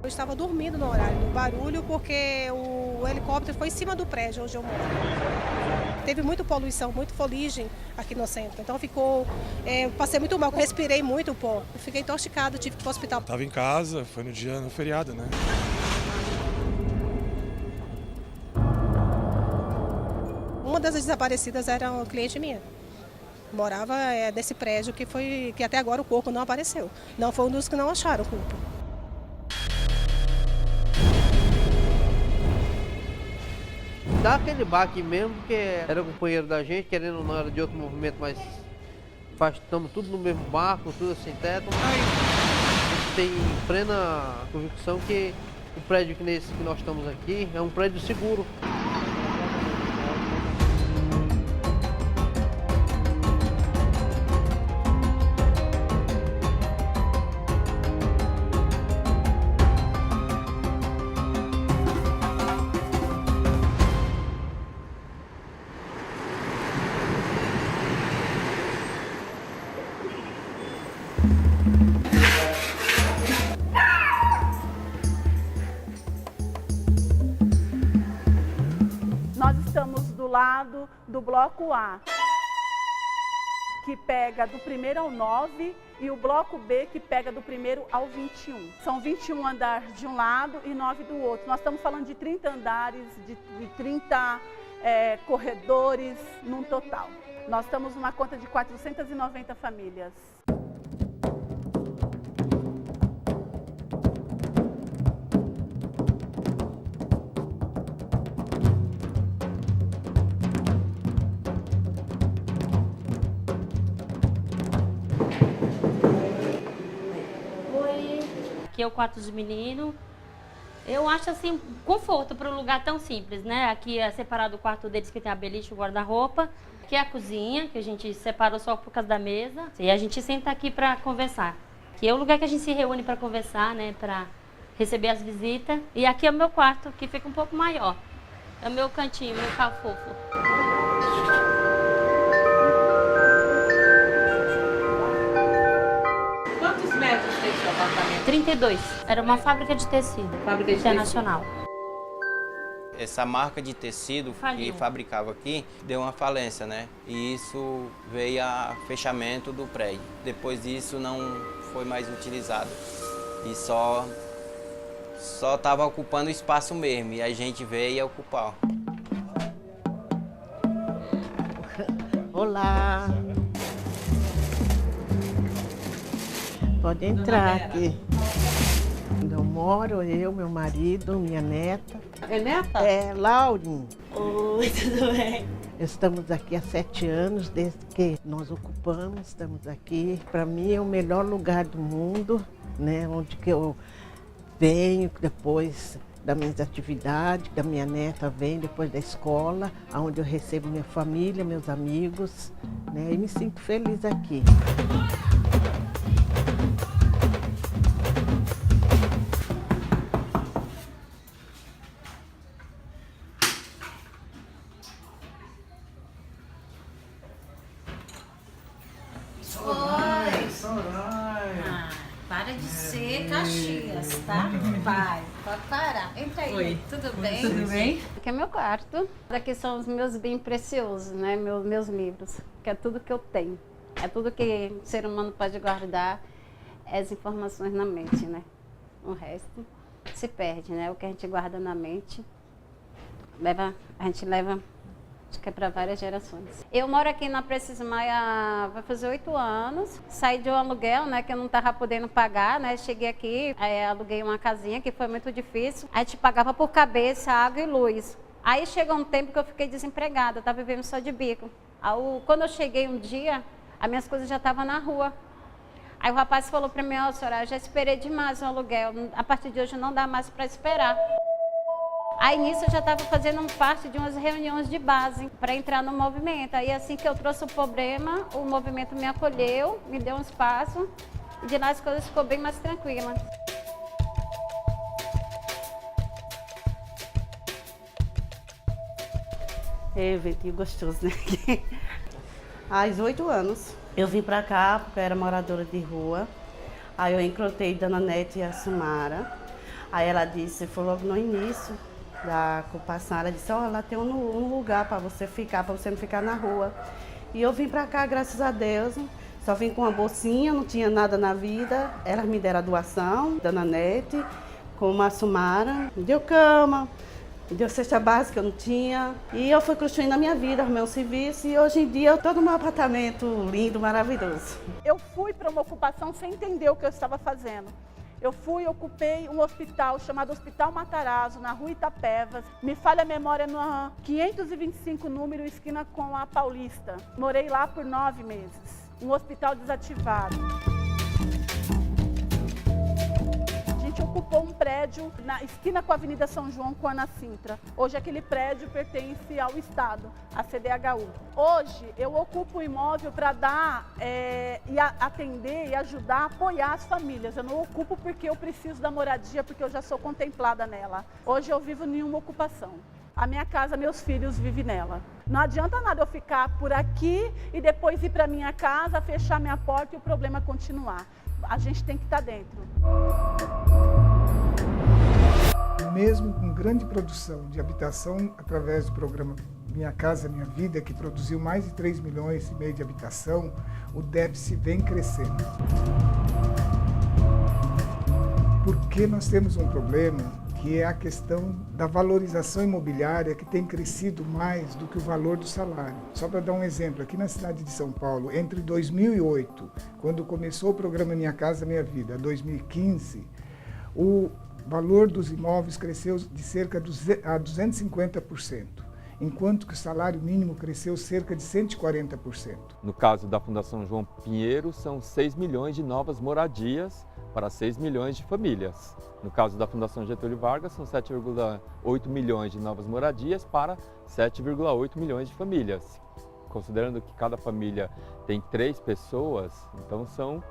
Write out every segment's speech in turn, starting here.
Eu estava dormindo no horário do barulho porque o helicóptero foi em cima do prédio onde eu moro. Teve muita poluição, muita fuligem aqui no centro. Então passei muito mal, respirei muito o pó. Eu fiquei intoxicada, tive que ir para o hospital. Estava em casa, foi no feriado, né? Uma das desaparecidas era uma cliente minha. Morava nesse prédio que até agora o corpo não apareceu. Não foi um dos que não acharam o corpo. Dá aquele baque mesmo, porque era companheiro da gente, querendo ou não, era de outro movimento, mas estamos tudo no mesmo barco, tudo assim, teto. A gente tem plena convicção que o prédio que nós estamos aqui é um prédio seguro. Nós estamos do lado do bloco A, que pega do 1º ao 9, e o bloco B, que pega do 1º ao 21. São 21 andares de um lado e 9 do outro. Nós estamos falando de 30 andares, de 30 corredores num total. Nós estamos numa conta de 490 famílias. Aqui é o quarto dos meninos. Eu acho assim, conforto para um lugar tão simples, né? Aqui é separado o quarto deles que tem a beliche, o guarda-roupa. Aqui é a cozinha, que a gente separou só por causa da mesa. E a gente senta aqui para conversar. Aqui é o lugar que a gente se reúne para conversar, né? Para receber as visitas. E aqui é o meu quarto, que fica um pouco maior. É o meu cantinho, meu cafofo. Quantos metros tem seu apartamento? 32. Era uma fábrica de tecido. Fábrica de internacional. Essa marca de tecido Faliu. que fabricava aqui deu uma falência, né? E isso veio a fechamento do prédio. Depois disso não foi mais utilizado. E só estava ocupando o espaço mesmo. E a gente veio ocupar. Olá. Pode entrar aqui. Eu moro, eu, meu marido, minha neta. É neta? É, Laurinha. Oi, tudo bem? Estamos aqui há 7 anos, desde que nós ocupamos, estamos aqui. Para mim é o melhor lugar do mundo, né? Onde que eu venho depois das minhas atividades, da minha neta vem depois da escola, onde eu recebo minha família, meus amigos, né? E me sinto feliz aqui. Para de ser Caxias, tá? Vai, pode parar. Entra aí. Oi. Tudo bem? Tudo bem? Aqui é meu quarto. Aqui são os meus bens preciosos, né? Meus livros, que é tudo que eu tenho. É tudo que o ser humano pode guardar, as informações na mente, né? O resto se perde, né? O que a gente guarda na mente, a gente leva, acho que é para várias gerações. Eu moro aqui na Prestes Maia vai fazer 8 anos. Saí de um aluguel, né, que eu não estava podendo pagar, né? Cheguei aqui, aluguei uma casinha que foi muito difícil. A gente pagava por cabeça, água e luz. Aí chegou um tempo que eu fiquei desempregada, estava vivendo só de bico. Quando eu cheguei um dia, as minhas coisas já estavam na rua. Aí o rapaz falou para mim: ó, senhora, eu já esperei demais o aluguel, a partir de hoje não dá mais para esperar. Aí nisso eu já estava fazendo parte de umas reuniões de base para entrar no movimento. Aí assim que eu trouxe o problema, o movimento me acolheu, me deu um espaço e de lá as coisas ficou bem mais tranquilas. É, ventinho gostoso, né? Há 8 anos eu vim pra cá porque eu era moradora de rua. Aí eu encontrei Dona Nete e a Sumara. Aí ela disse, foi logo no início da ocupação, ela disse, ó, lá tem um lugar para você ficar, para você não ficar na rua. E eu vim para cá, graças a Deus, só vim com uma bolsinha, não tinha nada na vida. Elas me deram a doação, Dona Nete, com a Sumara, me deu cama, me deu cesta básica, eu não tinha. E eu fui construindo a minha vida, arrumei um serviço e hoje em dia eu estou no meu apartamento lindo, maravilhoso. Eu fui para uma ocupação sem entender o que eu estava fazendo. Eu ocupei um hospital chamado Hospital Matarazzo, na rua Itapevas. Me falha a memória, no 525 número, esquina com a Paulista. Morei lá por 9 meses. Um hospital desativado. A gente ocupou um prédio na esquina com a Avenida São João, com a Ana Sintra. Hoje aquele prédio pertence ao Estado, à CDHU. Hoje eu ocupo o imóvel para dar e atender e ajudar, apoiar as famílias. Eu não ocupo porque eu preciso da moradia, porque eu já sou contemplada nela. Hoje eu vivo em uma ocupação. A minha casa, meus filhos vivem nela. Não adianta nada eu ficar por aqui e depois ir para minha casa, fechar minha porta e o problema continuar. A gente tem que estar dentro. Mesmo com grande produção de habitação através do programa Minha Casa Minha Vida, que produziu mais de 3,5 milhões de habitação, o déficit vem crescendo. Porque nós temos um problema que é a questão da valorização imobiliária, que tem crescido mais do que o valor do salário. Só para dar um exemplo, aqui na cidade de São Paulo, entre 2008, quando começou o programa Minha Casa Minha Vida, 2015, o valor dos imóveis cresceu de cerca de 250%, enquanto que o salário mínimo cresceu cerca de 140%. No caso da Fundação João Pinheiro, são 6 milhões de novas moradias para 6 milhões de famílias. No caso da Fundação Getúlio Vargas, são 7,8 milhões de novas moradias para 7,8 milhões de famílias. Considerando que cada família tem 3 pessoas, então são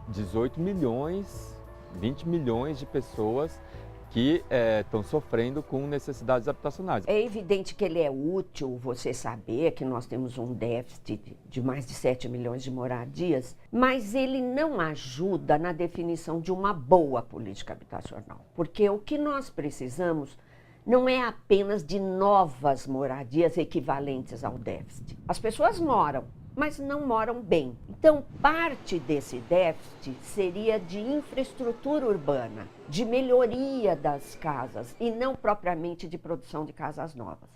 18 milhões, 20 milhões de pessoas que estão sofrendo com necessidades habitacionais. É evidente que ele é útil você saber que nós temos um déficit de mais de 7 milhões de moradias, mas ele não ajuda na definição de uma boa política habitacional. Porque o que nós precisamos não é apenas de novas moradias equivalentes ao déficit. As pessoas moram, mas não moram bem. Então, parte desse déficit seria de infraestrutura urbana, de melhoria das casas e não propriamente de produção de casas novas.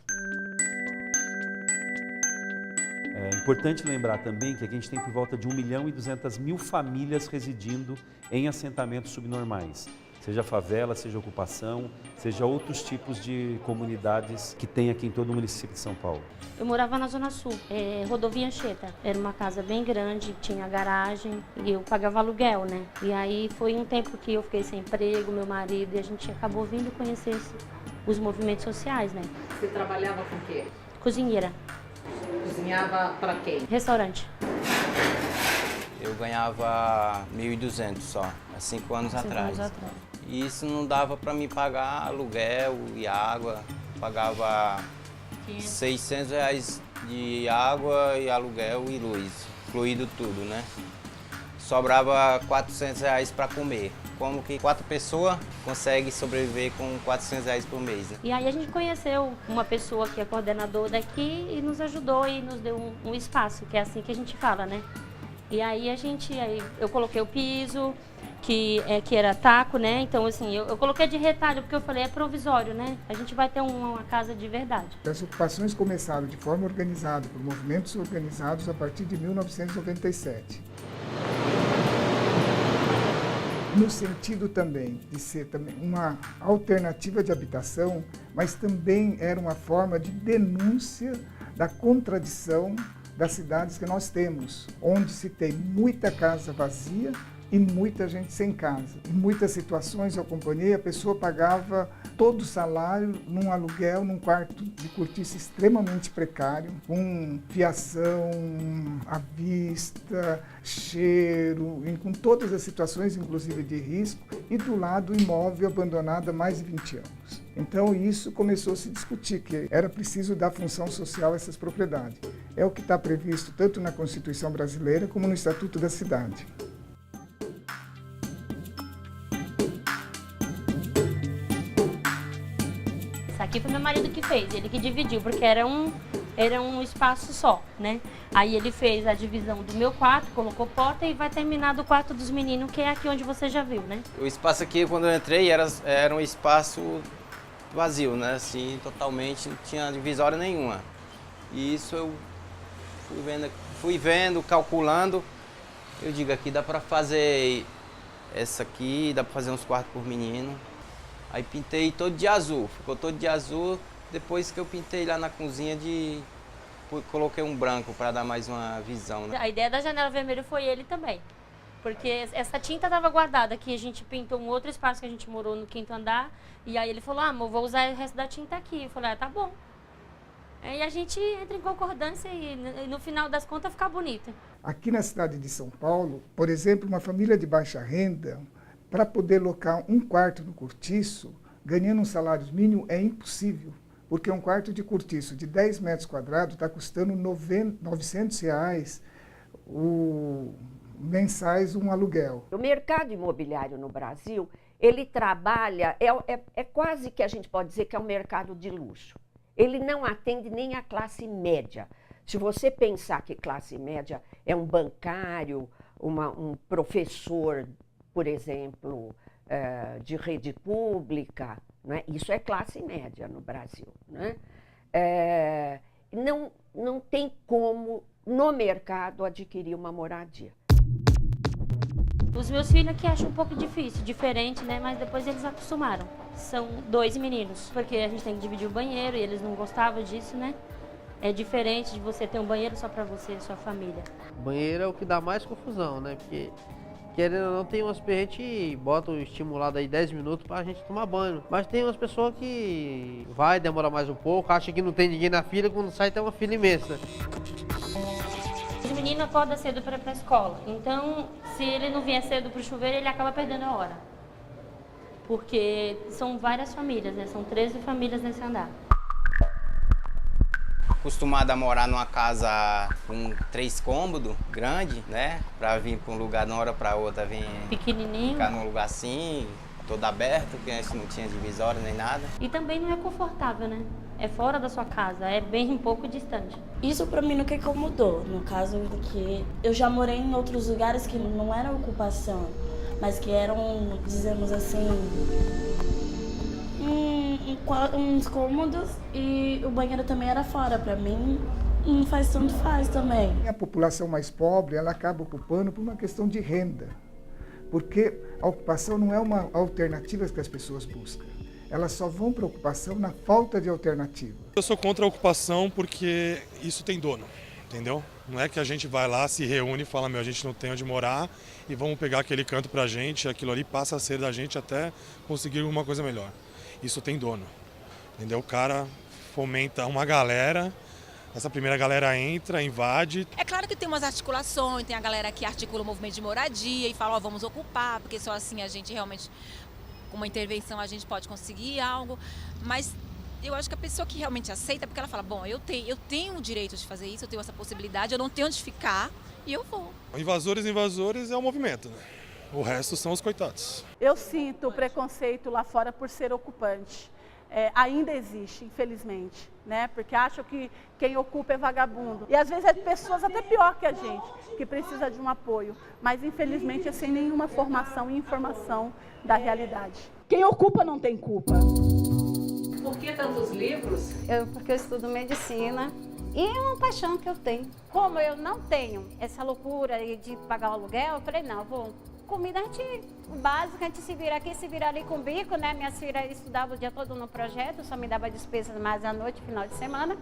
É importante lembrar também que aqui a gente tem por volta de 1.200.000 famílias residindo em assentamentos subnormais. Seja favela, seja ocupação, seja outros tipos de comunidades que tem aqui em todo o município de São Paulo. Eu morava na Zona Sul, Rodovia Anchieta. Era uma casa bem grande, tinha garagem e eu pagava aluguel, né? E aí foi um tempo que eu fiquei sem emprego, meu marido, e a gente acabou vindo conhecer os movimentos sociais, né? Você trabalhava com o quê? Cozinheira. Cozinhava para quem? Restaurante. Eu ganhava 1.200 só, há 5 anos atrás. E isso não dava para me pagar aluguel e água. Pagava 600 reais de água e aluguel e luz, incluído tudo, né? Sobrava 400 reais para comer. Como que 4 pessoas conseguem sobreviver com 400 reais por mês, né? E aí a gente conheceu uma pessoa que é coordenador daqui e nos ajudou e nos deu um espaço, que é assim que a gente fala, né? E aí eu coloquei o piso, que era taco, né? Então assim, eu coloquei de retalho porque eu falei, é provisório, né? A gente vai ter uma casa de verdade. As ocupações começaram de forma organizada, por movimentos organizados a partir de 1997. No sentido também de ser uma alternativa de habitação, mas também era uma forma de denúncia da contradição das cidades que nós temos, onde se tem muita casa vazia e muita gente sem casa. Em muitas situações eu acompanhei, a pessoa pagava todo o salário num aluguel, num quarto de cortiça extremamente precário, com fiação à vista, cheiro, com todas as situações, inclusive de risco, e do lado o imóvel abandonado há mais de 20 anos. Então isso começou a se discutir, que era preciso dar função social a essas propriedades. É o que está previsto tanto na Constituição brasileira como no Estatuto da Cidade. Aqui foi meu marido que fez, ele que dividiu, porque era um espaço só, né? Aí ele fez a divisão do meu quarto, colocou porta e vai terminar do quarto dos meninos, que é aqui onde você já viu, né? O espaço aqui, quando eu entrei, era um espaço vazio, né? Assim, totalmente, não tinha divisória nenhuma. E isso eu fui vendo, calculando. Eu digo, aqui dá para fazer essa aqui, dá para fazer uns quartos por menino. Aí pintei todo de azul, ficou todo de azul. Depois que eu pintei lá na cozinha, coloquei um branco para dar mais uma visão, né? A ideia da janela vermelha foi ele também. Porque essa tinta estava guardada aqui, a gente pintou um outro espaço que a gente morou no 5º andar. E aí ele falou, amor, vou usar o resto da tinta aqui. Eu falei, tá bom. Aí a gente entra em concordância e no final das contas fica bonito. Aqui na cidade de São Paulo, por exemplo, uma família de baixa renda, para poder locar um quarto no cortiço, ganhando um salário mínimo é impossível. Porque um quarto de cortiço de 10 metros quadrados está custando R$900 mensais um aluguel. O mercado imobiliário no Brasil, ele trabalha, é quase que a gente pode dizer que é um mercado de luxo. Ele não atende nem a classe média. Se você pensar que classe média é um bancário, um professor, por exemplo, de rede pública, né? Isso é classe média no Brasil. Né? Não tem como, no mercado, adquirir uma moradia. Os meus filhos aqui acham um pouco difícil, diferente, né? Mas depois eles acostumaram. São 2 meninos, porque a gente tem que dividir o banheiro e eles não gostavam disso, né? É diferente de você ter um banheiro só pra você e sua família. Banheiro é o que dá mais confusão, né? Porque, querendo ou não, tem umas pessoas que botam estimulado aí 10 minutos pra gente tomar banho. Mas tem umas pessoas que vai demorar mais um pouco, acha que não tem ninguém na fila, quando sai tem uma fila imensa. Os meninos acordam cedo para ir pra escola, então se ele não vier cedo pro chuveiro, ele acaba perdendo a hora. Porque são várias famílias, né? São 13 famílias nesse andar. Acostumado a morar numa casa com 3 cômodos, grande, né? Pra vir pra um lugar de uma hora pra outra, vir pequenininho, ficar num lugar assim, todo aberto, porque antes não tinha divisória nem nada. E também não é confortável, né? É fora da sua casa, é bem um pouco distante. Isso pra mim nunca incomodou, no caso que eu já morei em outros lugares que não era ocupação, mas que eram, dizemos assim, uns cômodos e o banheiro também era fora. Pra mim, não faz tanto faz também. A população mais pobre, ela acaba ocupando por uma questão de renda, porque a ocupação não é uma alternativa que as pessoas buscam. Elas só vão para a ocupação na falta de alternativa. Eu sou contra a ocupação porque isso tem dono, entendeu? Não é que a gente vai lá, se reúne e fala, a gente não tem onde morar e vamos pegar aquele canto pra gente, aquilo ali passa a ser da gente até conseguir alguma coisa melhor. Isso tem dono, entendeu? O cara fomenta uma galera, essa primeira galera entra, invade. É claro que tem umas articulações, tem a galera que articula o movimento de moradia e fala, vamos ocupar, porque só assim a gente realmente, com uma intervenção, a gente pode conseguir algo, mas eu acho que a pessoa que realmente aceita, porque ela fala, bom, eu tenho o direito de fazer isso, eu tenho essa possibilidade, eu não tenho onde ficar e eu vou. Invasores é o movimento, né? O resto são os coitados. Eu sinto preconceito lá fora por ser ocupante. Ainda existe, infelizmente, né? Porque acham que quem ocupa é vagabundo. E às vezes é pessoas até pior que a gente, que precisa de um apoio. Mas infelizmente é sem nenhuma formação e informação da realidade. Quem ocupa não tem culpa. Por que tantos livros? Porque eu estudo medicina e é uma paixão que eu tenho. Como eu não tenho essa loucura de pagar o aluguel, eu falei, não, vou... Comida, o básico, a gente se vira aqui, se vira ali com o bico, né? Minha filha estudava o dia todo no projeto, só me dava despesas mais à noite, final de semana.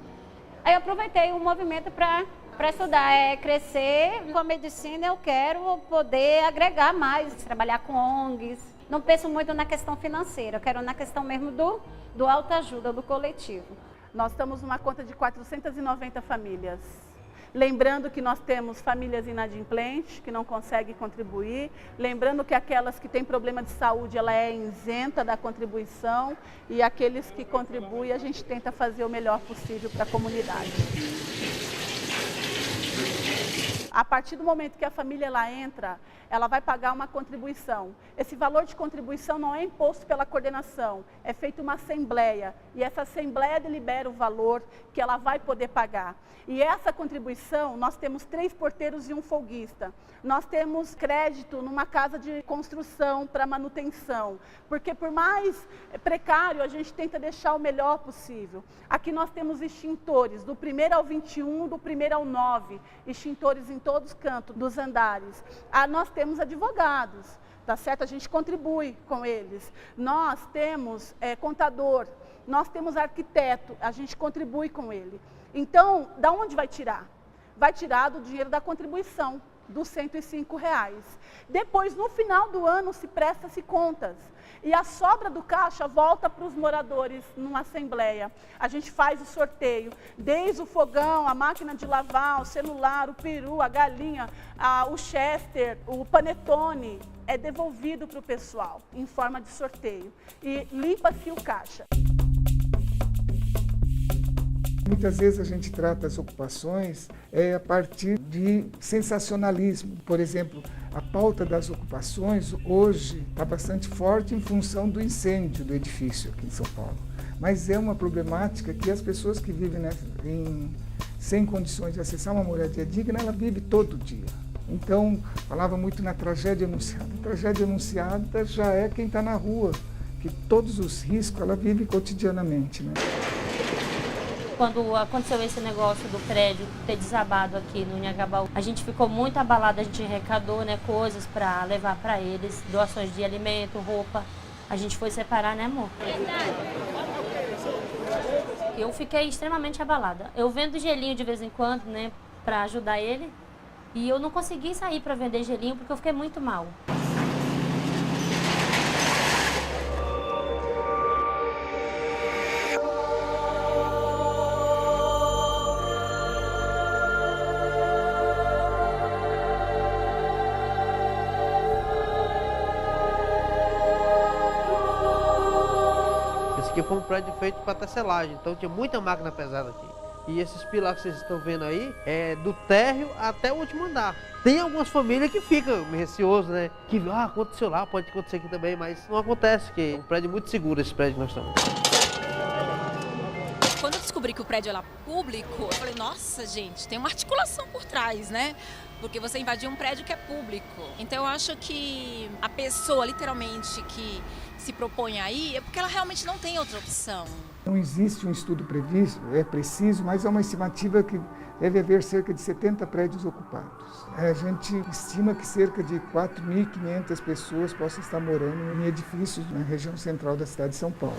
Aí eu aproveitei o movimento para estudar, crescer. Com a medicina eu quero poder agregar mais, trabalhar com ONGs. Não penso muito na questão financeira, eu quero na questão mesmo do autoajuda, do coletivo. Nós estamos numa conta de 490 famílias. Lembrando que nós temos famílias inadimplentes, que não conseguem contribuir. Lembrando que aquelas que têm problema de saúde, ela é isenta da contribuição. E aqueles que contribuem, a gente tenta fazer o melhor possível para a comunidade. A partir do momento que a família ela entra, ela vai pagar uma contribuição. Esse valor de contribuição não é imposto pela coordenação, é feita uma assembleia. E essa assembleia delibera o valor que ela vai poder pagar. E essa contribuição, nós temos 3 porteiros e um folguista. Nós temos crédito numa casa de construção para manutenção, porque por mais precário, a gente tenta deixar o melhor possível. Aqui nós temos extintores, do 1º ao 21, do 1º ao 9, extintores em todos os cantos dos andares. Nós temos advogados, tá certo? A gente contribui com eles. Nós temos contador, nós temos arquiteto, a gente contribui com ele. Então, da onde vai tirar? Vai tirar do dinheiro da contribuição, dos R$105. Depois, no final do ano, se presta-se contas. E a sobra do caixa volta para os moradores numa assembleia. A gente faz o sorteio, desde o fogão, a máquina de lavar, o celular, o peru, a galinha, o chester, o panetone, é devolvido para o pessoal em forma de sorteio. E limpa-se o caixa. Muitas vezes a gente trata as ocupações a partir de sensacionalismo. Por exemplo, a pauta das ocupações hoje está bastante forte em função do incêndio do edifício aqui em São Paulo. Mas é uma problemática que as pessoas que vivem sem condições de acessar uma moradia digna, ela vive todo dia. Então, falava muito na tragédia anunciada. A tragédia anunciada já é quem está na rua, que todos os riscos ela vive cotidianamente, né? Quando aconteceu esse negócio do prédio ter desabado aqui no Anhangabaú, a gente ficou muito abalada, a gente arrecadou, né, coisas para levar para eles, doações de alimento, roupa. A gente foi separar, né, amor? Eu fiquei extremamente abalada. Eu vendo gelinho de vez em quando, né, para ajudar ele, e eu não consegui sair para vender gelinho porque eu fiquei muito mal. Aqui foi um prédio feito para tecelagem, então tinha muita máquina pesada aqui. E esses pilares que vocês estão vendo aí, é do térreo até o último andar. Tem algumas famílias que ficam receosas, né? Que, aconteceu lá, pode acontecer aqui também, mas não acontece, porque é um prédio muito seguro, esse prédio que nós estamos. Quando eu descobri que o prédio era público, eu falei, nossa, gente, tem uma articulação por trás, né? Porque você invadiu um prédio que é público. Então eu acho que a pessoa, literalmente, que se propõe aí, é porque ela realmente não tem outra opção. Não existe um estudo previsto, é preciso, mas é uma estimativa que deve haver cerca de 70 prédios ocupados. A gente estima que cerca de 4.500 pessoas possam estar morando em edifícios na região central da cidade de São Paulo.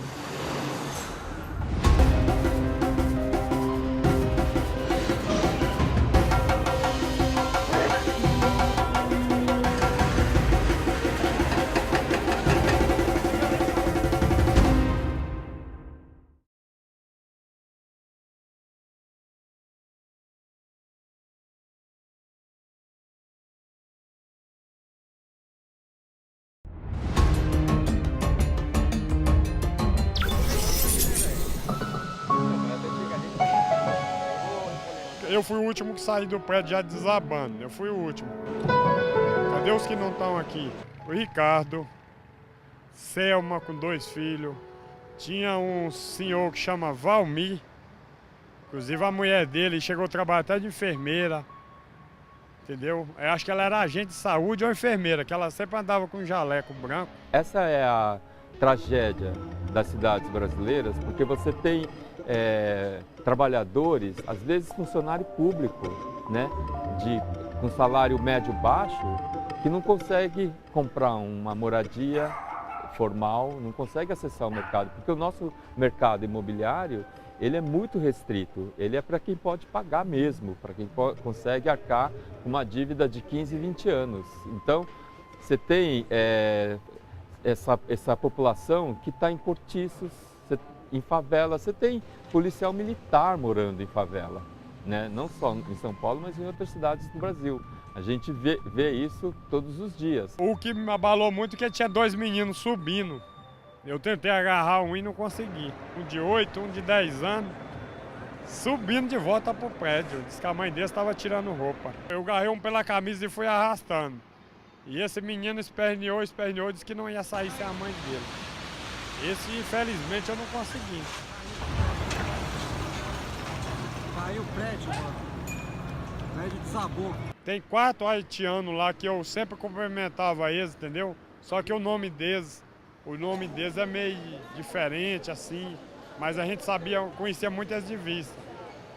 Eu fui o último que saí do prédio já desabando, eu fui o último. Cadê os que não estão aqui? O Ricardo, Selma com 2 filhos, tinha um senhor que chama Valmir, inclusive a mulher dele chegou a trabalhar até de enfermeira, entendeu? Eu acho que ela era agente de saúde ou enfermeira, que ela sempre andava com um jaleco branco. Essa é a tragédia das cidades brasileiras, porque você tem trabalhadores, às vezes funcionário público, né, com salário médio baixo, que não consegue comprar uma moradia formal, não consegue acessar o mercado, porque o nosso mercado imobiliário, ele é muito restrito, ele é para quem pode pagar mesmo, para quem consegue arcar com uma dívida de 15, 20 anos. Então, você tem essa população que está em cortiços, em favela, você tem policial militar morando em favela, né? Não só em São Paulo, mas em outras cidades do Brasil. A gente vê isso todos os dias. O que me abalou muito é que tinha 2 meninos subindo. Eu tentei agarrar um e não consegui. Um de 8, um de 10 anos. subindo de volta pro prédio. Diz que a mãe dele estava tirando roupa. Eu agarrei um pela camisa e fui arrastando. E esse menino esperneou, disse que não ia sair sem a mãe dele. Esse, infelizmente, eu não consegui. Caiu o prédio, mano. O prédio desabou. Tem 4 haitianos lá que eu sempre cumprimentava eles, entendeu? Só que o nome deles é meio diferente, assim. Mas a gente conhecia muitas de vista.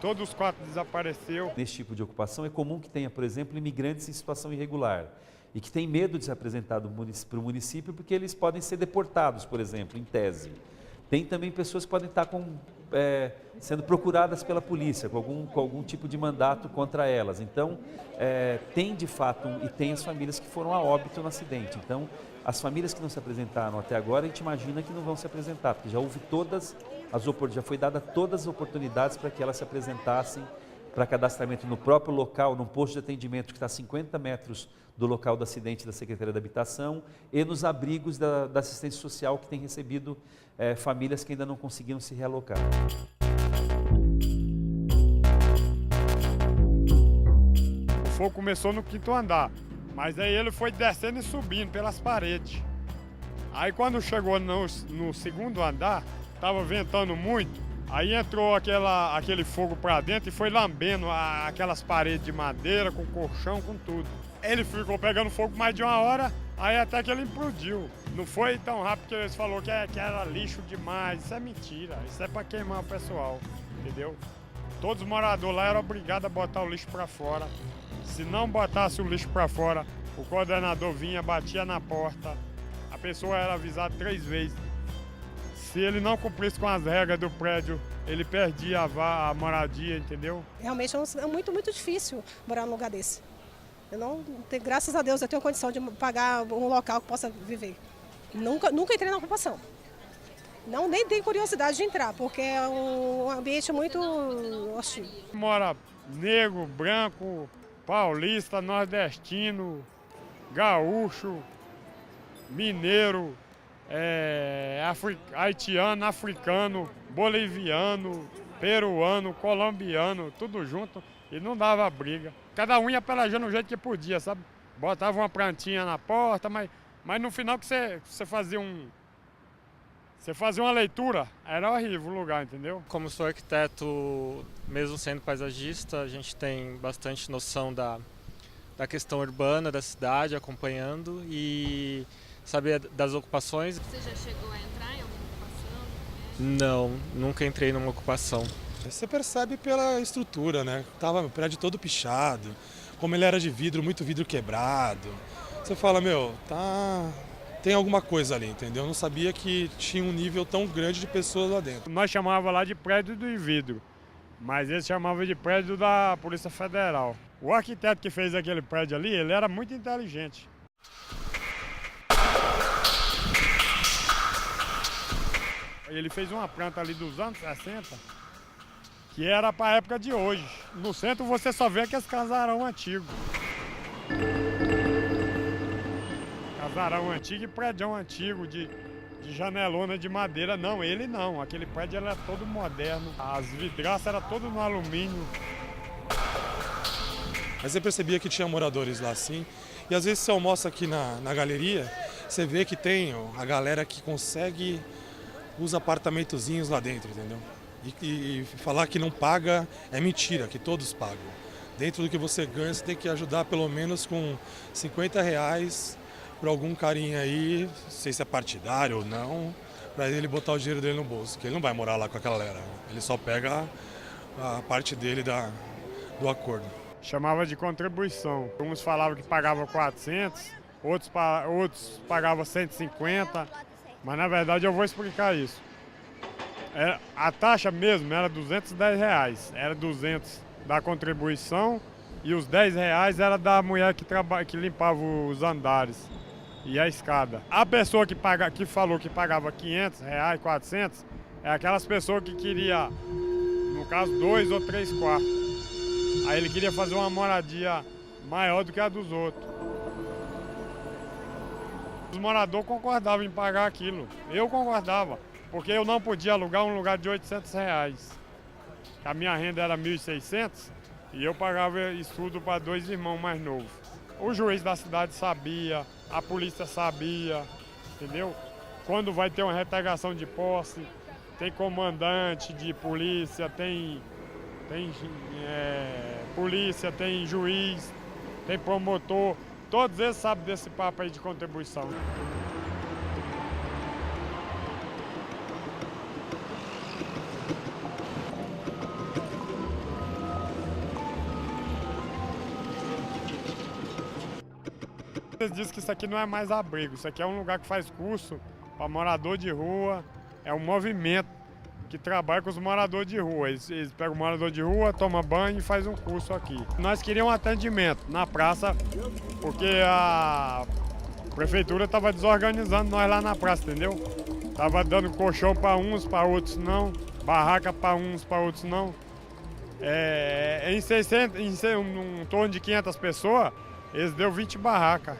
Todos os 4 desapareceram. Nesse tipo de ocupação é comum que tenha, por exemplo, imigrantes em situação irregular e que tem medo de se apresentar para o município porque eles podem ser deportados, por exemplo, em tese. Tem também pessoas que podem estar sendo procuradas pela polícia, com algum tipo de mandato contra elas. Então, tem de fato, e tem as famílias que foram a óbito no acidente. Então, as famílias que não se apresentaram até agora, a gente imagina que não vão se apresentar, porque já foi dada todas as oportunidades para que elas se apresentassem para cadastramento no próprio local, num posto de atendimento que está a 50 metros do local do acidente da Secretaria da Habitação e nos abrigos da assistência social que tem recebido famílias que ainda não conseguiram se realocar. O fogo começou no 5º andar, mas aí ele foi descendo e subindo pelas paredes. Aí quando chegou no 2º andar, estava ventando muito, aí entrou aquele fogo para dentro e foi lambendo aquelas paredes de madeira, com colchão, com tudo. Ele ficou pegando fogo mais de 1 hora, aí até que ele implodiu. Não foi tão rápido que eles falaram que era lixo demais. Isso é mentira, isso é para queimar o pessoal, entendeu? Todos os moradores lá eram obrigados a botar o lixo para fora. Se não botasse o lixo para fora, o coordenador vinha, batia na porta, a pessoa era avisada 3 vezes. Se ele não cumprisse com as regras do prédio, ele perdia a moradia, entendeu? Realmente é muito, muito difícil morar num lugar desse. Graças a Deus eu tenho condição de pagar um local que possa viver. Nunca entrei na ocupação. Nem tenho curiosidade de entrar, porque é um ambiente muito hostil. Mora negro, branco, paulista, nordestino, gaúcho, mineiro, haitiano, africano, boliviano, peruano, colombiano, tudo junto e não dava briga. Cada um ia pelejando do jeito que podia, sabe? Botava uma plantinha na porta, mas no final que você fazia uma leitura, era horrível o lugar, entendeu? Como sou arquiteto, mesmo sendo paisagista, a gente tem bastante noção da questão urbana da cidade, acompanhando e saber das ocupações. Você já chegou a entrar em alguma ocupação? Não, nunca entrei numa ocupação. Você percebe pela estrutura, né? Tava o prédio todo pichado, como ele era de vidro, muito vidro quebrado. Você fala, tem alguma coisa ali, entendeu? Eu não sabia que tinha um nível tão grande de pessoas lá dentro. Nós chamava lá de prédio de vidro, mas eles chamavam de prédio da Polícia Federal. O arquiteto que fez aquele prédio ali, ele era muito inteligente. Ele fez uma planta ali dos anos 60, que era para a época de hoje. No centro você só vê aqueles casarão antigos. Casarão antigo e prédio antigo de janelona de madeira. Não, ele não. Aquele prédio era todo moderno. As vidraças eram todas no alumínio. Mas você percebia que tinha moradores lá sim. E às vezes você almoça aqui na galeria, você vê que tem a galera que consegue os apartamentozinhos lá dentro, entendeu? E falar que não paga é mentira, que todos pagam. Dentro do que você ganha, você tem que ajudar pelo menos com R$50 para algum carinha aí, não sei se é partidário ou não, para ele botar o dinheiro dele no bolso, que ele não vai morar lá com aquela galera. Ele só pega a parte dele do acordo. Chamava de contribuição. Uns falavam que pagavam 400, outros pagavam 150, mas na verdade eu vou explicar isso. A taxa mesmo era R$210, era 200 da contribuição e os R$10 era da mulher que limpava os andares e a escada. A pessoa que falou que pagava R$500, 400, é aquelas pessoas que queria, no caso, 2 ou 3 quartos. Aí ele queria fazer uma moradia maior do que a dos outros. Os moradores concordavam em pagar aquilo. Eu concordava, porque eu não podia alugar um lugar de R$800. A minha renda era 1.600 e eu pagava estudo para 2 irmãos mais novos. O juiz da cidade sabia, a polícia sabia, entendeu? Quando vai ter uma retagação de posse, tem comandante de polícia, tem polícia, tem juiz, tem promotor. Todos eles sabem desse papo aí de contribuição. Eles dizem que isso aqui não é mais abrigo, isso aqui é um lugar que faz curso para morador de rua, é um movimento que trabalha com os moradores de rua. Eles pegam o morador de rua, tomam banho e fazem um curso aqui. Nós queríamos um atendimento na praça, porque a prefeitura estava desorganizando nós lá na praça, entendeu? Estava dando colchão para uns, para outros não, barraca para uns, para outros não. Em torno de 500 pessoas, eles deu 20 barracas.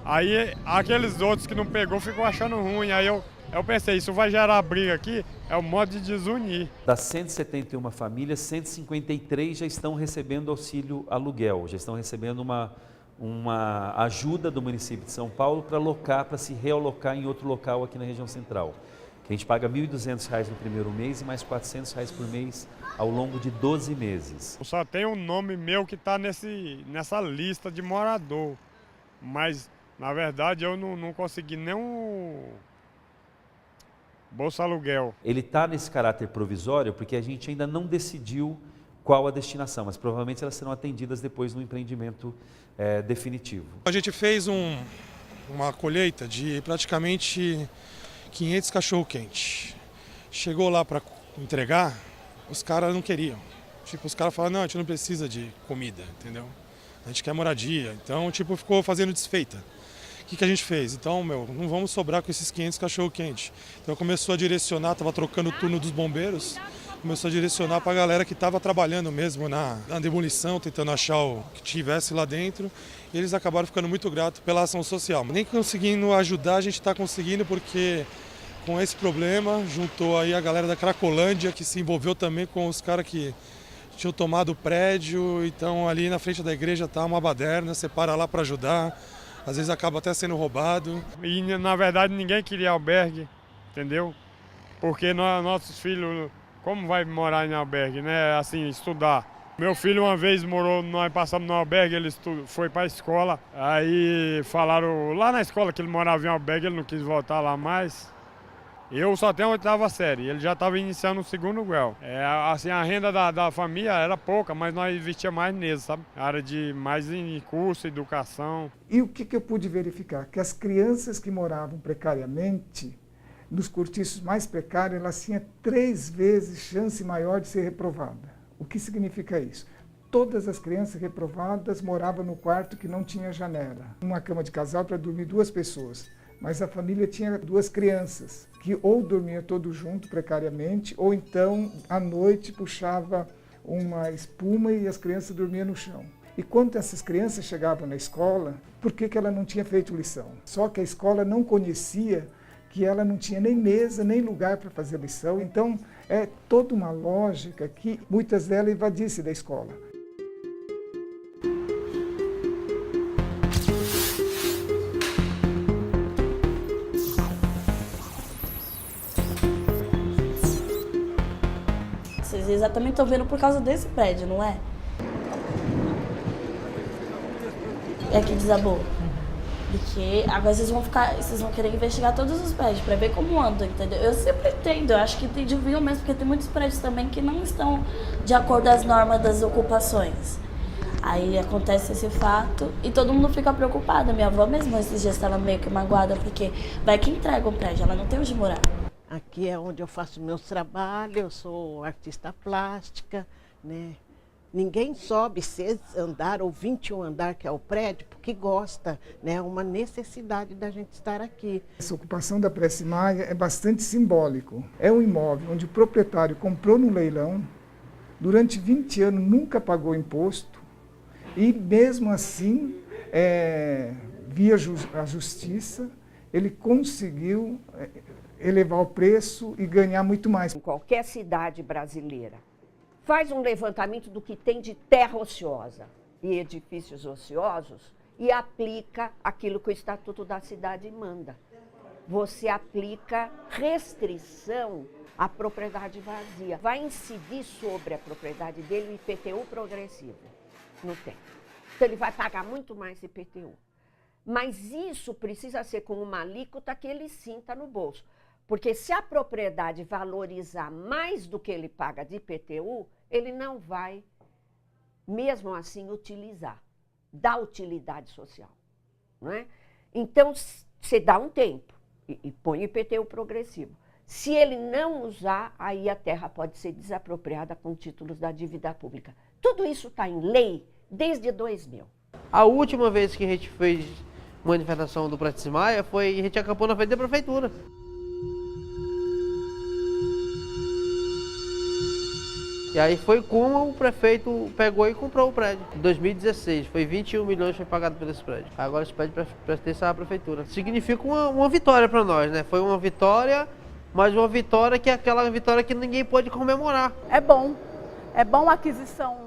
Aí aqueles outros que não pegou ficou achando ruim. Aí eu pensei, isso vai gerar briga aqui, é o modo de desunir. Das 171 famílias, 153 já estão recebendo auxílio aluguel, já estão recebendo uma ajuda do município de São Paulo para se realocar em outro local aqui na região central. Que a gente paga R$ 1.200 no primeiro mês e mais R$ 400 por mês ao longo de 12 meses. Só tem um nome meu que está nessa lista de morador, mas na verdade eu não consegui nem um Bolsa Aluguel. Ele está nesse caráter provisório porque a gente ainda não decidiu qual a destinação, mas provavelmente elas serão atendidas depois no empreendimento definitivo. A gente fez uma colheita de praticamente 500 cachorro-quente. Chegou lá para entregar, os caras não queriam. Tipo, os caras falaram, não, a gente não precisa de comida, entendeu? A gente quer moradia. Então, tipo, ficou fazendo desfeita. O que a gente fez? Então, não vamos sobrar com esses 500 cachorro-quente. Então começou a direcionar, estava trocando o turno dos bombeiros, começou a direcionar para a galera que estava trabalhando mesmo na demolição, tentando achar o que tivesse lá dentro. E eles acabaram ficando muito gratos pela ação social. Nem conseguindo ajudar, a gente está conseguindo porque com esse problema juntou aí a galera da Cracolândia, que se envolveu também com os caras que tinham tomado o prédio. Então ali na frente da igreja está uma baderna, você para lá para ajudar. Às vezes acaba até sendo roubado. E na verdade ninguém queria albergue, entendeu? Porque nossos filhos, como vai morar em albergue, né? Assim, estudar. Meu filho uma vez morou, nós passamos no albergue, ele foi para a escola. Aí falaram lá na escola que ele morava em albergue, ele não quis voltar lá mais. Eu só tenho a 8ª série, ele já estava iniciando o 2º grau. Assim, a renda da família era pouca, mas nós investia mais nisso, sabe? A área de mais em curso, educação. E o que eu pude verificar? Que as crianças que moravam precariamente, nos cortiços mais precários, elas tinham 3 vezes chance maior de ser reprovada. O que significa isso? Todas as crianças reprovadas moravam no quarto que não tinha janela. Uma cama de casal para dormir 2 pessoas. Mas a família tinha 2 crianças, que ou dormia todo junto precariamente, ou então à noite puxava uma espuma e as crianças dormiam no chão. E quando essas crianças chegavam na escola, por que ela não tinha feito lição? Só que a escola não conhecia que ela não tinha nem mesa, nem lugar para fazer lição. Então é toda uma lógica que muitas delas evadissem da escola. Vocês exatamente estão vendo por causa desse prédio, não é? É que desabou. Porque agora vocês vão querer investigar todos os prédios para ver como andam, entendeu? Eu sempre entendo, eu acho que tem desvio mesmo, porque tem muitos prédios também que não estão de acordo com as normas das ocupações. Aí acontece esse fato e todo mundo fica preocupado. Minha avó mesmo esses dias estava meio que magoada, porque vai que entrega o prédio, ela não tem onde morar. Aqui é onde eu faço meus trabalhos, eu sou artista plástica, né? Ninguém sobe 6 andar ou 21 andar, que é o prédio, porque gosta, né? É uma necessidade da gente estar aqui. Essa ocupação da Prestes Maia é bastante simbólico. É um imóvel onde o proprietário comprou no leilão, durante 20 anos nunca pagou imposto, e mesmo assim, via a justiça, ele conseguiu elevar o preço e ganhar muito mais. Em qualquer cidade brasileira, faz um levantamento do que tem de terra ociosa e edifícios ociosos e aplica aquilo que o Estatuto da Cidade manda. Você aplica restrição à propriedade vazia. Vai incidir sobre a propriedade dele o IPTU progressivo. Não tem. Então ele vai pagar muito mais IPTU. Mas isso precisa ser com uma alíquota que ele sinta no bolso. Porque se a propriedade valorizar mais do que ele paga de IPTU, ele não vai, mesmo assim, utilizar. Dá utilidade social. Não é? Então, você dá um tempo e põe IPTU progressivo. Se ele não usar, aí a terra pode ser desapropriada com títulos da dívida pública. Tudo isso está em lei desde 2000. A última vez que a gente fez manifestação do Prestes Maia foi, a gente acampou na frente da prefeitura. E aí foi como o prefeito pegou e comprou o prédio. Em 2016, foi 21 milhões que foi pagado por esse prédio. Agora esse prédio pertence à prefeitura. Significa uma vitória para nós, né? Foi uma vitória, mas uma vitória que é aquela vitória que ninguém pôde comemorar. É bom a aquisição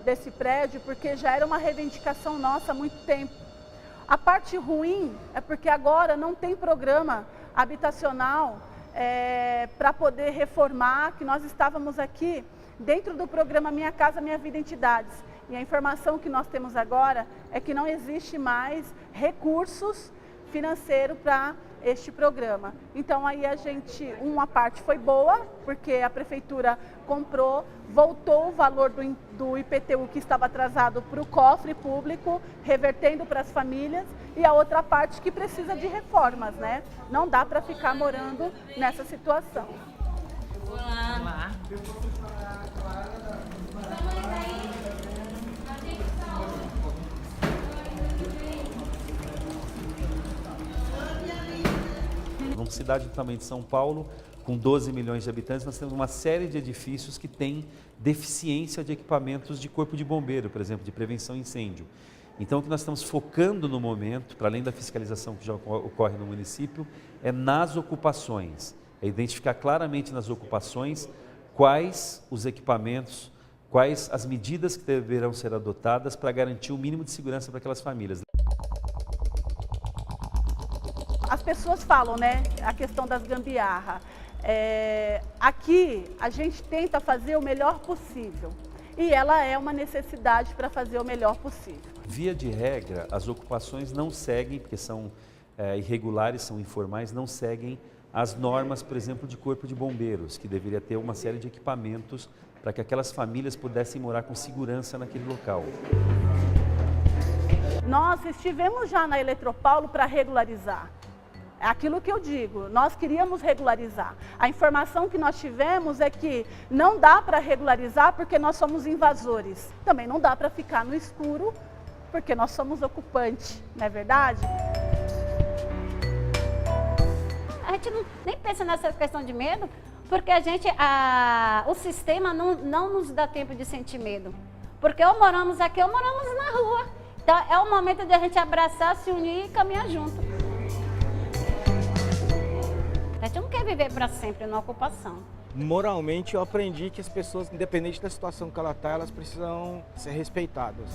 desse prédio, porque já era uma reivindicação nossa há muito tempo. A parte ruim é porque agora não tem programa habitacional para poder reformar, que nós estávamos aqui dentro do programa Minha Casa Minha Vida Entidades. E a informação que nós temos agora é que não existe mais recursos financeiros para este programa. Então aí uma parte foi boa, porque a prefeitura comprou, voltou o valor do IPTU que estava atrasado para o cofre público, revertendo para as famílias, e a outra parte que precisa de reformas, né? Não dá para ficar morando nessa situação. Olá. Numa cidade do tamanho de São Paulo, com 12 milhões de habitantes, nós temos uma série de edifícios que têm deficiência de equipamentos de corpo de bombeiro, por exemplo, de prevenção a incêndio. Então, o que nós estamos focando no momento, para além da fiscalização que já ocorre no município, é nas ocupações. É identificar claramente nas ocupações quais os equipamentos, quais as medidas que deverão ser adotadas para garantir o mínimo de segurança para aquelas famílias. As pessoas falam, né, a questão das gambiarra. Aqui a gente tenta fazer o melhor possível e ela é uma necessidade para fazer o melhor possível. Via de regra, as ocupações não seguem, porque são irregulares, são informais, não seguem as normas, por exemplo, de corpo de bombeiros, que deveria ter uma série de equipamentos para que aquelas famílias pudessem morar com segurança naquele local. Nós estivemos já na Eletropaulo para regularizar. É aquilo que eu digo, nós queríamos regularizar. A informação que nós tivemos é que não dá para regularizar porque nós somos invasores. Também não dá para ficar no escuro porque nós somos ocupantes, não é verdade? A gente nem pensa nessa questão de medo, porque o sistema não nos dá tempo de sentir medo. Porque ou moramos aqui ou moramos na rua. Então é o momento de a gente abraçar, se unir e caminhar junto. A gente não quer viver para sempre na ocupação. Moralmente, eu aprendi que as pessoas, independente da situação que ela está, elas precisam ser respeitadas.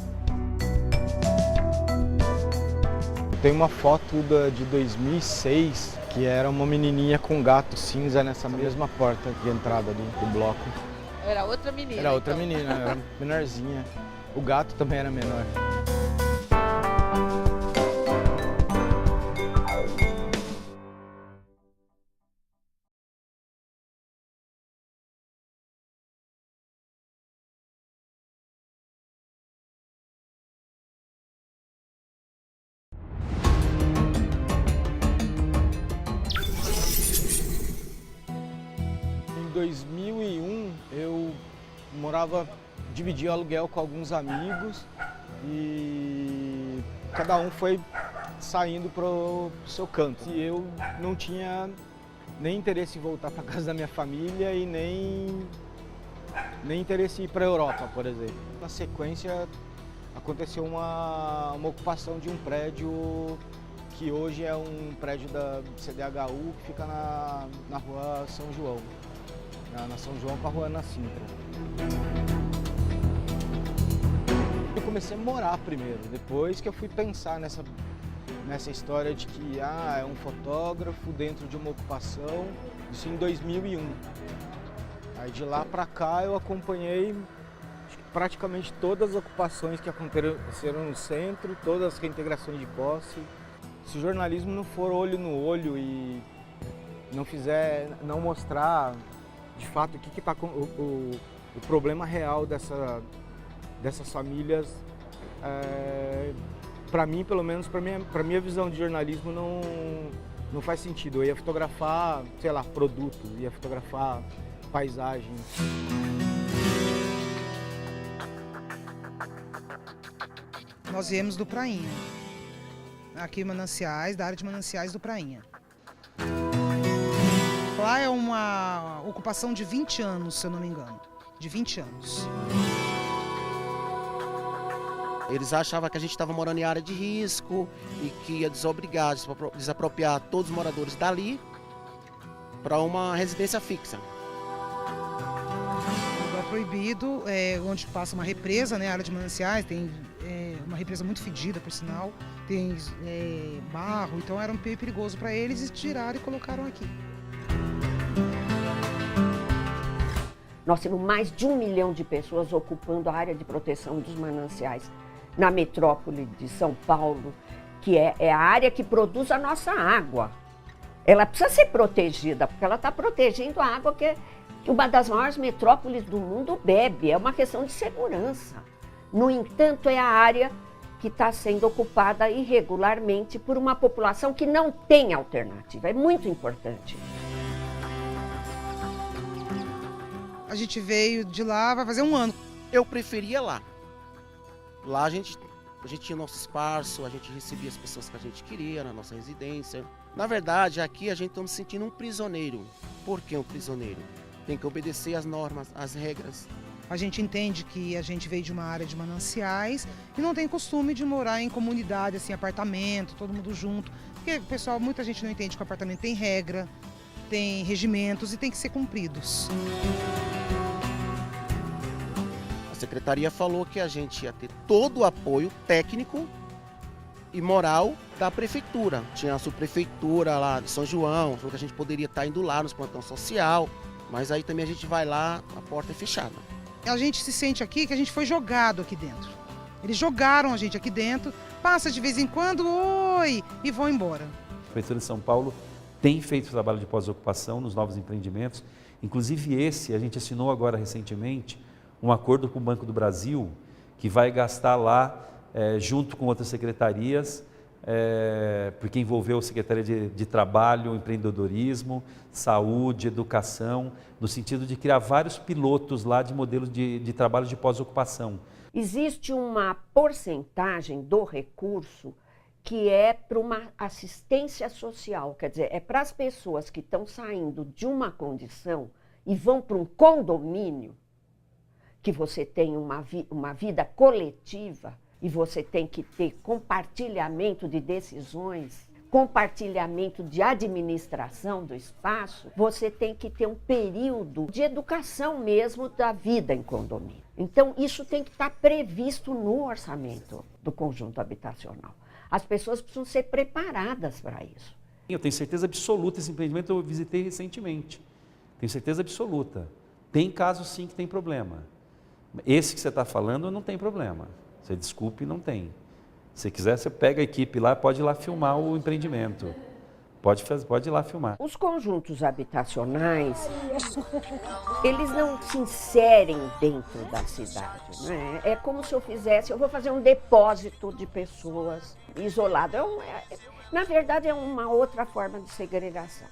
Tem uma foto de 2006, que era uma menininha com gato cinza nessa mesma porta de entrada do bloco. Era outra menina. Era outra menina, era menorzinha. O gato também era menor. Em 2001, eu dividia o aluguel com alguns amigos e cada um foi saindo para o seu canto. E eu não tinha nem interesse em voltar para casa da minha família e nem interesse em ir para a Europa, por exemplo. Na sequência, aconteceu uma ocupação de um prédio que hoje é um prédio da CDHU que fica na rua São João, na São João com a rua Ana Sintra. Eu comecei a morar primeiro, depois que eu fui pensar nessa história de que é um fotógrafo dentro de uma ocupação, isso em 2001. Aí de lá para cá eu acompanhei praticamente todas as ocupações que aconteceram no centro, todas as reintegrações de posse. Se o jornalismo não for olho no olho e não mostrar de fato o que está o problema real dessas famílias, para mim, pelo menos para minha visão de jornalismo, não faz sentido. Eu ia fotografar, sei lá, produto, ia fotografar paisagem. Nós viemos do Prainha, aqui Mananciais, da área de Mananciais do Prainha. Lá é uma ocupação de 20 anos, se eu não me engano, de 20 anos. Eles achavam que a gente estava morando em área de risco e que ia desobrigar, desapropriar todos os moradores dali para uma residência fixa. É proibido, onde passa uma represa, né, a área de Mananciais, tem uma represa muito fedida, por sinal, tem barro, então era um meio perigoso para eles e tiraram e colocaram aqui. Nós temos mais de 1 milhão de pessoas ocupando a área de proteção dos mananciais na metrópole de São Paulo, que é a área que produz a nossa água. Ela precisa ser protegida, porque ela está protegendo a água que uma das maiores metrópoles do mundo bebe. É uma questão de segurança. No entanto, é a área que está sendo ocupada irregularmente por uma população que não tem alternativa. É muito importante. A gente veio de lá, vai fazer 1 ano. Eu preferia lá. Lá a gente tinha nosso espaço, a gente recebia as pessoas que a gente queria na nossa residência. Na verdade, aqui a gente está se sentindo um prisioneiro. Por que um prisioneiro? Tem que obedecer às normas, às regras. A gente entende que a gente veio de uma área de mananciais e não tem costume de morar em comunidade, assim, apartamento, todo mundo junto. Porque, pessoal, muita gente não entende que o apartamento tem regra, tem regimentos e tem que ser cumpridos. A secretaria falou que a gente ia ter todo o apoio técnico e moral da prefeitura. Tinha a subprefeitura lá de São João, falou que a gente poderia estar indo lá nos plantão social, mas aí também a gente vai lá, a porta é fechada. A gente se sente aqui que a gente foi jogado aqui dentro. Eles jogaram a gente aqui dentro, passa de vez em quando, oi, e vão embora. A Prefeitura de São Paulo tem feito trabalho de pós-ocupação nos novos empreendimentos. Inclusive a gente assinou agora recentemente um acordo com o Banco do Brasil, que vai gastar lá, junto com outras secretarias, porque envolveu a Secretaria de Trabalho, Empreendedorismo, Saúde, Educação, no sentido de criar vários pilotos lá de modelos de trabalho de pós-ocupação. Existe uma porcentagem do recurso que é para uma assistência social, quer dizer, é para as pessoas que estão saindo de uma condição e vão para um condomínio, que você tem uma vida coletiva e você tem que ter compartilhamento de decisões, compartilhamento de administração do espaço, você tem que ter um período de educação mesmo da vida em condomínio. Então, isso tem que estar previsto no orçamento do conjunto habitacional. As pessoas precisam ser preparadas para isso. Eu tenho certeza absoluta, esse empreendimento eu visitei recentemente. Tenho certeza absoluta. Tem casos sim que tem problema. Esse que você está falando não tem problema. Você desculpe, não tem. Se quiser, você pega a equipe lá, pode ir lá filmar o empreendimento. Pode ir lá filmar. Os conjuntos habitacionais, eles não se inserem dentro da cidade, né? É como se eu vou fazer um depósito de pessoas isolado. Na verdade, é uma outra forma de segregação.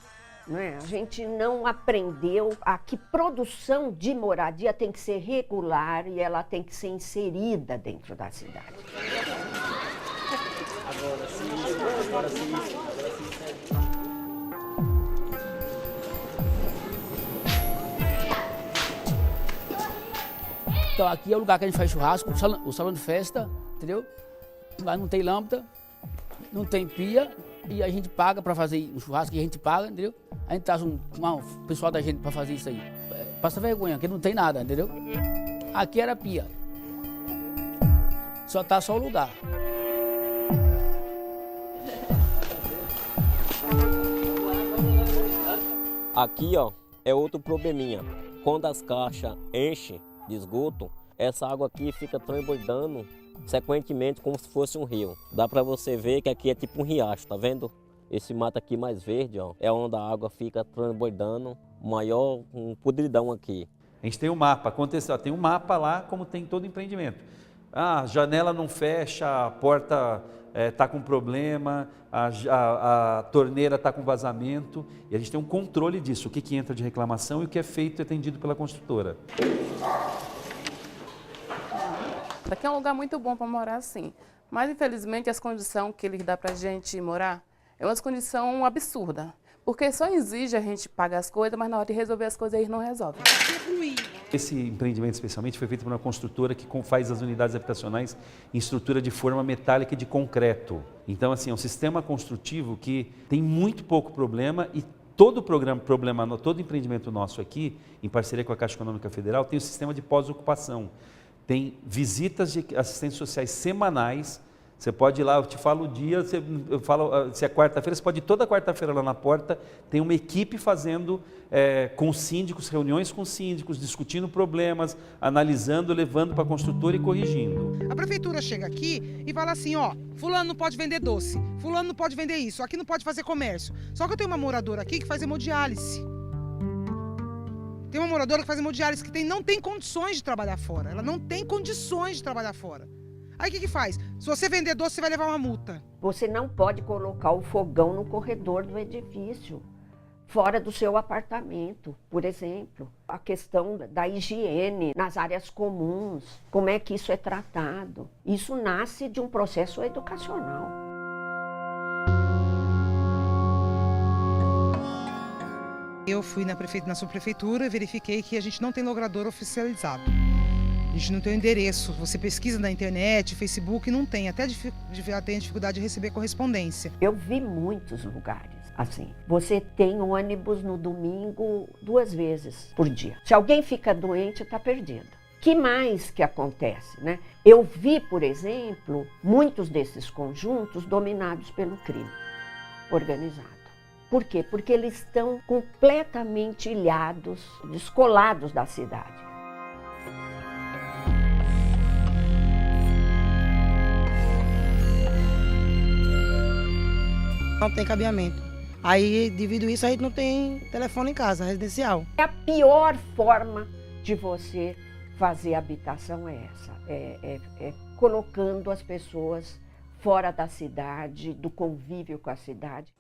Não é? A gente não aprendeu a que produção de moradia tem que ser regular e ela tem que ser inserida dentro da cidade. Agora sim. Então aqui é o lugar que a gente faz churrasco, o salão de festa, entendeu? Lá não tem lâmpada, não tem pia, e a gente paga para fazer o churrasco, e a gente paga, entendeu? A gente traz um pessoal da gente para fazer isso aí. Passa vergonha, aqui não tem nada, entendeu? Aqui era pia. Só tá só o lugar. Aqui, ó, é outro probleminha. Quando as caixas enchem de esgoto, essa água aqui fica transbordando sequentemente como se fosse um rio. Dá pra você ver que aqui é tipo um riacho, tá vendo? Esse mato aqui mais verde, ó, é onde a água fica transbordando, um podridão aqui. A gente tem um mapa, aconteceu, tem um mapa lá como tem todo empreendimento. Ah, a janela não fecha, a porta está com problema, a torneira está com vazamento, e a gente tem um controle disso, o que entra de reclamação e o que é feito e atendido pela construtora. Aqui é um lugar muito bom para morar, sim, mas infelizmente as condições que eles dão para a gente morar é uma condição absurda, porque só exige a gente pagar as coisas, mas na hora de resolver as coisas eles não resolvem. Esse empreendimento especialmente foi feito por uma construtora que faz as unidades habitacionais em estrutura de forma metálica e de concreto. Então, assim, é um sistema construtivo que tem muito pouco problema e todo todo empreendimento nosso aqui, em parceria com a Caixa Econômica Federal, tem o sistema de pós-ocupação. Tem visitas de assistentes sociais semanais. Você pode ir lá, eu te falo o dia, eu falo, se é quarta-feira, você pode ir toda quarta-feira lá na porta, tem uma equipe fazendo com síndicos, reuniões com síndicos, discutindo problemas, analisando, levando para a construtora e corrigindo. A prefeitura chega aqui e fala assim, ó, fulano não pode vender doce, fulano não pode vender isso, aqui não pode fazer comércio. Só que eu tenho uma moradora aqui que faz hemodiálise. Tem uma moradora que faz hemodiálise que não tem condições de trabalhar fora, ela não tem condições de trabalhar fora. Aí o que faz? Se você vender doce, você vai levar uma multa. Você não pode colocar o fogão no corredor do edifício, fora do seu apartamento, por exemplo. A questão da higiene nas áreas comuns, como é que isso é tratado. Isso nasce de um processo educacional. Eu fui na subprefeitura e verifiquei que a gente não tem logrador oficializado. A gente não tem o endereço, você pesquisa na internet, Facebook, não tem, até tem dificuldade de receber correspondência. Eu vi muitos lugares assim. Você tem ônibus no domingo 2 vezes por dia. Se alguém fica doente, está perdido. Que mais que acontece, né? Eu vi, por exemplo, muitos desses conjuntos dominados pelo crime organizado. Por quê? Porque eles estão completamente ilhados, descolados da cidade. Não tem cabeamento. Aí, devido a isso, a gente não tem telefone em casa, residencial. A pior forma de você fazer habitação é essa, é colocando as pessoas fora da cidade, do convívio com a cidade.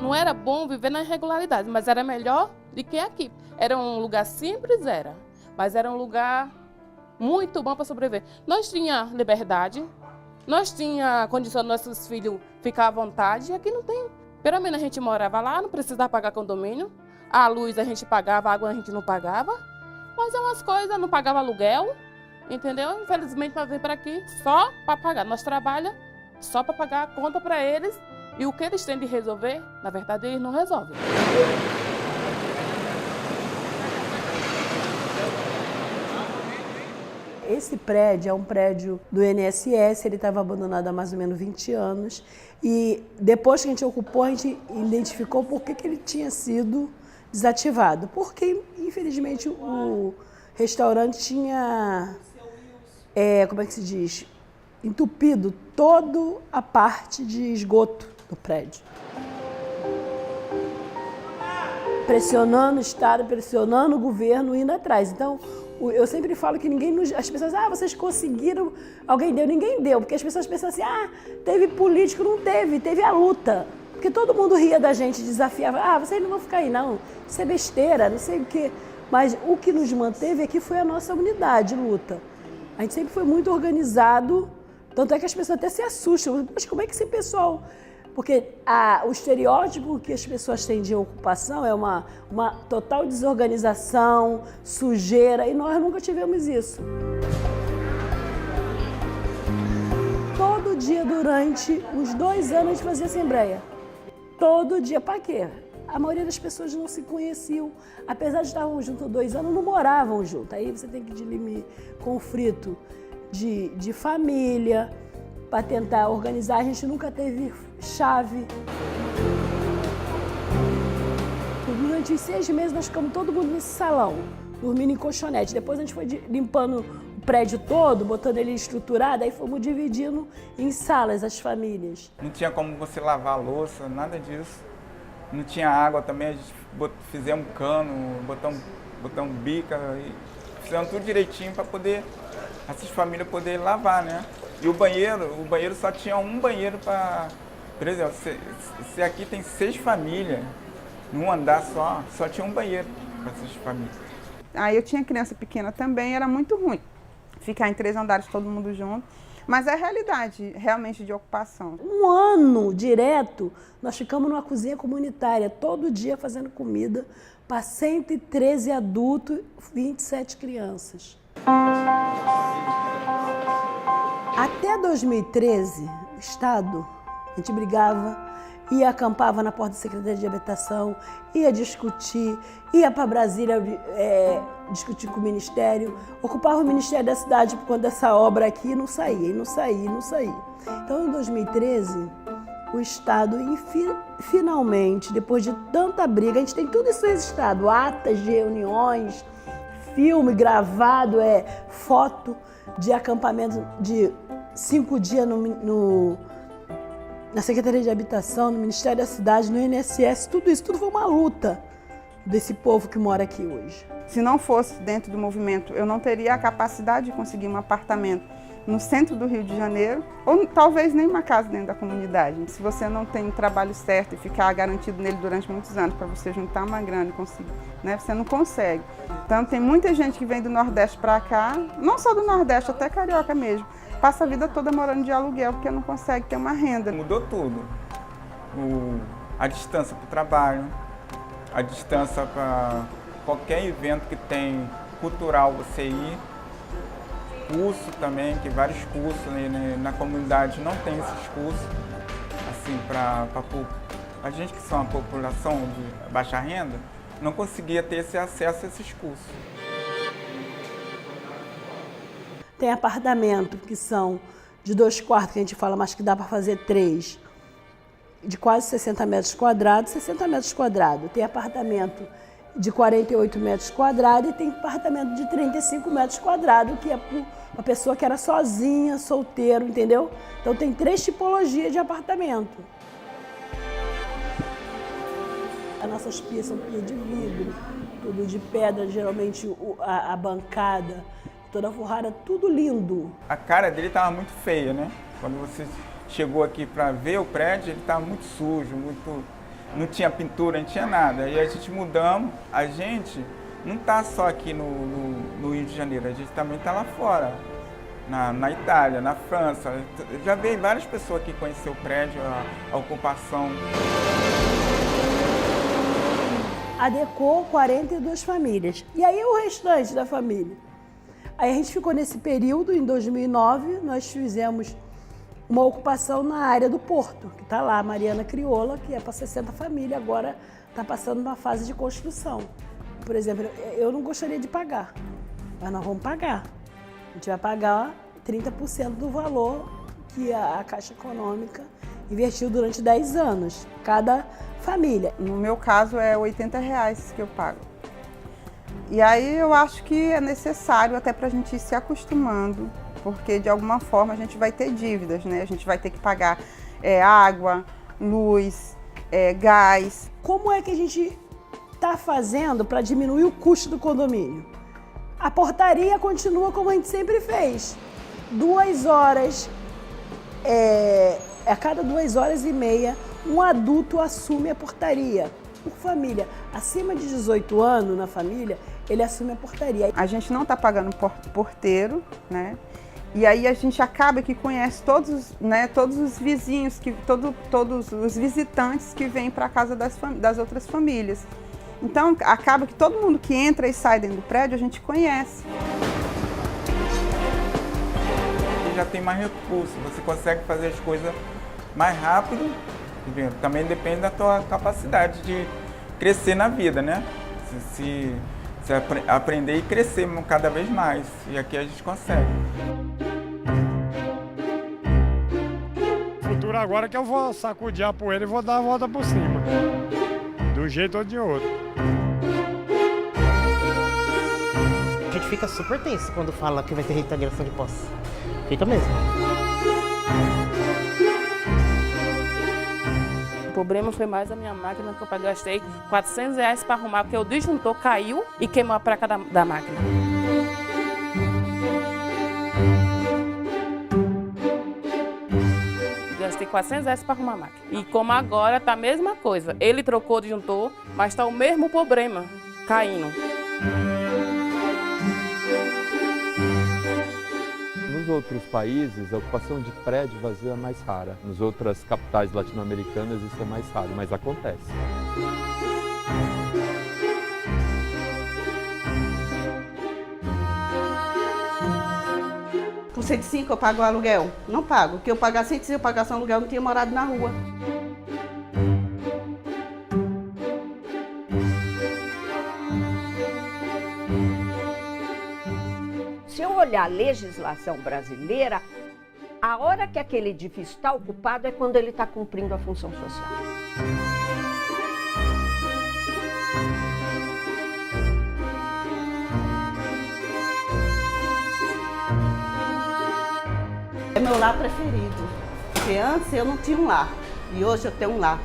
Não era bom viver na irregularidade, mas era melhor do que aqui. Era um lugar simples, mas era um lugar muito bom para sobreviver. Nós tínhamos liberdade, nós tínhamos condição de nossos filhos ficar à vontade, e aqui não tem. Pelo menos a gente morava lá, não precisava pagar condomínio, a luz a gente pagava, a água a gente não pagava, mas é umas coisas, não pagava aluguel, entendeu? Infelizmente nós vemos para aqui só para pagar. Nós trabalhamos só para pagar a conta para eles, e o que eles têm de resolver, na verdade, eles não resolvem. Esse prédio é um prédio do INSS, ele estava abandonado há mais ou menos 20 anos. E depois que a gente ocupou, a gente identificou por que ele tinha sido desativado. Porque, infelizmente, o restaurante tinha, como é que se diz, entupido toda a parte de esgoto do prédio. Pressionando o Estado, pressionando o governo, indo atrás. Então, eu sempre falo que as pessoas, vocês conseguiram, alguém deu, ninguém deu, porque as pessoas pensam assim, teve político, não teve a luta. Porque todo mundo ria da gente, desafiava, vocês não vão ficar aí não, isso é besteira, não sei o quê. Mas o que nos manteve aqui foi a nossa unidade, luta. A gente sempre foi muito organizado, tanto é que as pessoas até se assustam, mas como é que esse pessoal... Porque o estereótipo que as pessoas têm de ocupação é uma total desorganização, sujeira, e nós nunca tivemos isso. Todo dia durante uns 2 anos a gente fazia assembleia. Todo dia. Para quê? A maioria das pessoas não se conheciam. Apesar de estarem juntos há 2 anos, não moravam juntos. Aí você tem que dirimir conflito de família, para tentar organizar. A gente nunca teve chave. Durante os 6 meses nós ficamos todo mundo nesse salão, dormindo em colchonete. Depois a gente foi limpando o prédio todo, botando ele estruturado, aí fomos dividindo em salas as famílias. Não tinha como você lavar a louça, nada disso. Não tinha água também, a gente fizemos um cano, botamos bica e fizemos tudo direitinho para poder essas famílias poderem lavar, né? E o banheiro só tinha um banheiro para... Por exemplo, se aqui tem 6 famílias, num andar só tinha um banheiro para essas famílias. Aí eu tinha criança pequena também, era muito ruim ficar em 3 andares todo mundo junto. Mas é a realidade, realmente, de ocupação. 1 ano direto, nós ficamos numa cozinha comunitária, todo dia fazendo comida para 113 adultos, 27 crianças. Até 2013, o Estado, a gente brigava, ia acampava na porta da Secretaria de Habitação, ia discutir, ia para Brasília discutir com o Ministério, ocupava o Ministério da Cidade por conta dessa obra aqui e não saía. Então, em 2013, o Estado, finalmente, depois de tanta briga, a gente tem tudo isso registrado, atas de reuniões, filme gravado, foto de acampamento de 5 dias na Secretaria de Habitação, no Ministério da Cidade, no INSS, tudo foi uma luta desse povo que mora aqui hoje. Se não fosse dentro do movimento, eu não teria a capacidade de conseguir um apartamento no centro do Rio de Janeiro, ou talvez nem uma casa dentro da comunidade. Se você não tem um trabalho certo e ficar garantido nele durante muitos anos para você juntar uma grana e conseguir, né, você não consegue. Então tem muita gente que vem do Nordeste para cá, não só do Nordeste, até carioca mesmo, passa a vida toda morando de aluguel porque não consegue ter uma renda. Mudou tudo. A distância para o trabalho, a distância para qualquer evento que tem cultural você ir, curso também, que vários cursos na comunidade não tem esses cursos, assim, para a gente que são uma população de baixa renda, não conseguia ter esse acesso a esses cursos. Tem apartamento que são de 2 quartos, que a gente fala, mas que dá para fazer 3, de quase 60 metros quadrados, 60 metros quadrados. Tem apartamento de 48 metros quadrados e tem apartamento de 35 metros quadrados, que é para uma pessoa que era sozinha, solteiro, entendeu? Então tem 3 tipologias de apartamento. As nossas pias são pias de vidro, tudo de pedra, geralmente a bancada, toda forrada, tudo lindo. A cara dele estava muito feia, né? Quando você chegou aqui para ver o prédio, ele estava muito sujo, não tinha pintura, não tinha nada. Aí a gente mudamos, a gente não está só aqui no Rio de Janeiro, a gente também está lá fora, na Itália, na França. Eu já veio várias pessoas aqui conhecer o prédio, a ocupação. Adequou 42 famílias. E aí o restante da família? Aí a gente ficou nesse período, em 2009, nós fizemos uma ocupação na área do Porto, que está lá, a Mariana Crioula, que é para 60 famílias, agora está passando uma fase de construção. Por exemplo, eu não gostaria de pagar, mas nós vamos pagar. A gente vai pagar 30% do valor que a Caixa Econômica investiu durante 10 anos, cada família. No meu caso é R$80 que eu pago. E aí eu acho que é necessário até para a gente ir se acostumando, porque de alguma forma a gente vai ter dívidas, né? A gente vai ter que pagar água, luz, gás. Como é que a gente está fazendo para diminuir o custo do condomínio? A portaria continua como a gente sempre fez. 2 horas, a cada 2 horas e meia, um adulto assume a portaria. Por família, acima de 18 anos na família, ele assume a portaria. A gente não está pagando porteiro, né? E aí a gente acaba que conhece todos os vizinhos, todos os visitantes que vêm para a casa das outras famílias. Então acaba que todo mundo que entra e sai dentro do prédio a gente conhece. você já tem mais recursos, você consegue fazer as coisas mais rápido, entendeu? Também depende da tua capacidade de crescer na vida, né? Se aprender e crescer cada vez mais, e aqui a gente consegue. O futuro agora é que eu vou sacudir a poeira e vou dar a volta por cima, de um jeito ou de outro. A gente fica super tenso quando fala que vai ter reintegração de posse. Fica mesmo. O problema foi mais a minha máquina, que eu gastei R$400 para arrumar, porque o disjuntor caiu e queimou a placa da máquina. Gastei R$400 para arrumar a máquina. E como agora tá a mesma coisa, ele trocou o disjuntor, mas tá o mesmo problema, caindo. Nos outros países, a ocupação de prédio vazio é mais rara. Nas outras capitais latino-americanas isso é mais raro, mas acontece. Com 105 eu pago o aluguel? Não pago, porque eu pagar 105, eu pagasse um aluguel, eu não tinha morado na rua. Se eu olhar a legislação brasileira, a hora que aquele edifício está ocupado é quando ele está cumprindo a função social. É meu lar preferido, porque antes eu não tinha um lar, e hoje eu tenho um lar.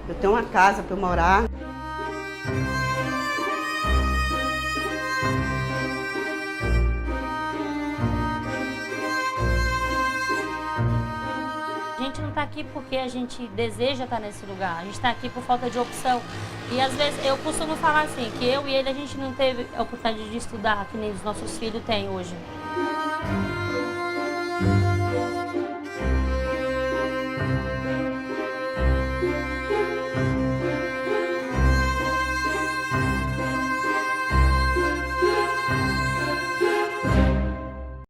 Eu tenho uma casa para eu morar. A gente não está aqui porque a gente deseja estar nesse lugar, a gente está aqui por falta de opção. E às vezes eu costumo falar assim, que eu e ele a gente não teve a oportunidade de estudar, que nem os nossos filhos têm hoje.